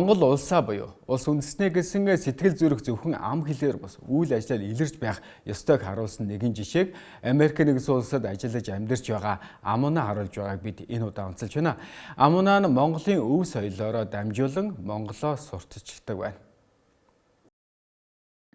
Монгол улсаа буюу улс үндэснээ гэсэн сэтгэл зүрэх зөвхөн ам хэлээр бус үйл ажиллагаар илэрч байх ёстойг харуулсан нэгэн жишээг Америк нэгдсэн улсад ажиллаж амьдарч байгаа Амуна харуулж байгааг бид энэ удаа онцолж байна. Амуна нь Монголын өв соёлоороо дамжуулан Монголоо сурталчилдаг байна.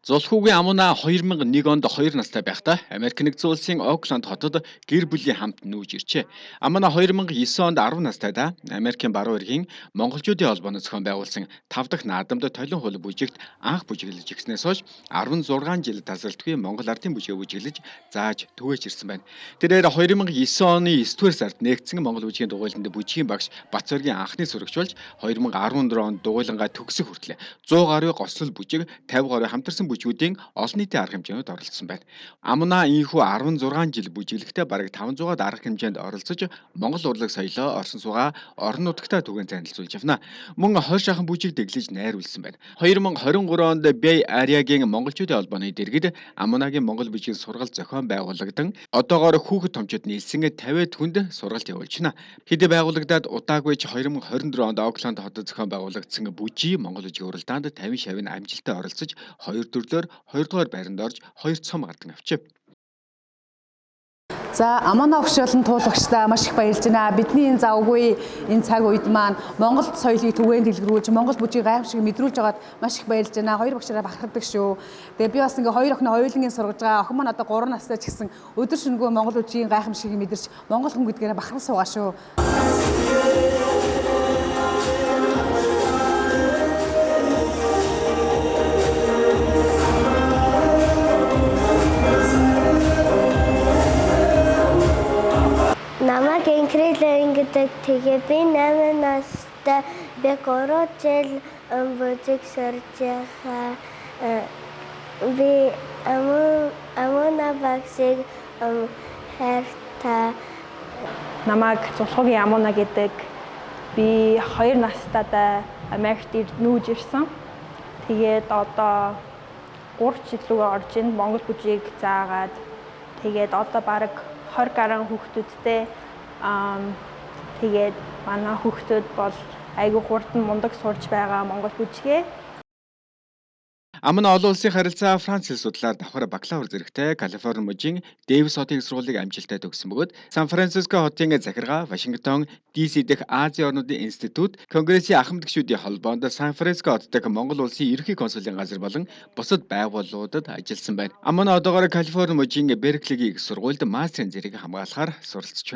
Зулхүүгийн Амуна 2001 онд 2 настай байхдаа Америк нэгдсэн улсын Окленд хотод гэр бүлийн хамт нүүж ирчээ. Амуна 2009 онд 10 настайдаа Америкийн баруун эргийн Монголчуудын холбооны зохион байгуулсан 5 дахь наадамд толин хул бүжигт анх бүжиглэж ирснээс хойш 16 жил тасралтгүй Монгол ардын бүжгээ бүжиглэж зааж түгээж ирсэн байна. Тэрээр 2009 оны 9-р сард нэгдсэн Монгол бүжгийн дугуйланд бүжгийн багш Бацоргийн анхны сурагч болж 2014 онд дугуйлангаа төгсөх хүртэл 100 гаруй гослол бүжиг 50 гаруй хамтарсан бүжгүүдийн олон нийтийн арга хэмжээнд оролцсон байна. Амуна ийхүү 16 жил бүжиглэхдээ бараг 500-аад арга хэмжээнд оролцож Монгол урлаг соёлоо орсон суугаа орон нутагтаа түгээн танилцуулж явна. Мөн 20 шахан бүжиг дэглэж найруулсан байна. 2023 онд Bay Area-гийн монголчуудын холбооны дэргэд Амунагийн монгол бүжгийн сургалт зохион байгуулагдан одоогоор хүүхэд томчид нийлсэн 50 хүнд сургалт явуулж байна. Хэд байгуулагдаад удаагүйч 2024 онд Окленд хотод зохион байгуулагдсан бүжийн монгол бүжгийн уралдаанд 50 шавь амжилттай оролцож 2 төрлөөр 2 дугаар байранд орж 2 цом гардан авчив. За Амуна өгшөөлн туулагчдаа маш их баярлж байна. Бидний энэ завгүй энэ цаг үед маань Монгол соёлыг түгээн дэлгэрүүлж, Монгол бүжгийг гайхамшиг мэдрүүлж байгаад маш их баярлж байна. Хоёр багшаараа бахархдаг шүү. Тэгээ би бас ингээ хоёр охин хоёулангийн сургаж байгаа. Охин маань одоо 3 настай ч гэсэн өдөр шөнөгүй Монгол бүжгийн гайхамшиг мэдэрч Монгол хүн гэдгээрээ бахарх суугаа шүү. Намайг Инкрилэн гэдэг. Тэгээ би 8 настай. Би 3 жил бүжиг сурж байгаа. Би Амуна багшиг хайртай. Намайг Зулхүүгийн Амуна гэдэг. Би 2 настайдаа Америкт нүүж ирсэн. Тэгээд одоо 3 жил рүү орж ин Монгол бүжийг заагаад тэгээд одоо бараг 20 гаруй хүүхдүүдтэй тэгээд манай хүүхдүүд бол айгүй хурдан мундаг сурж байгаа монгол бүжгээ. Амуна олон улсын харилцаа Франц хэл судлаар давхар бакалавр зэрэгтэй Калифорни мужийн Дэвис хотын их сургуулийг амжилттай төгссөн бөгөөд Сан Франциско хотын захиргаа, Вашингтон, DC дэх Азийн орнуудын институт, Конгрессийн ахмад гишүүдийн холбоонд Сан Франциско хот дэх Монгол улсын ерөнхий консулын газар болон бусад байгууллагуудад ажилласан байна. Амуна одоогоор Калифорни мужийн Берклигийн их сургуульд мастерын зэрэг хамгаалахаар суралцж байна.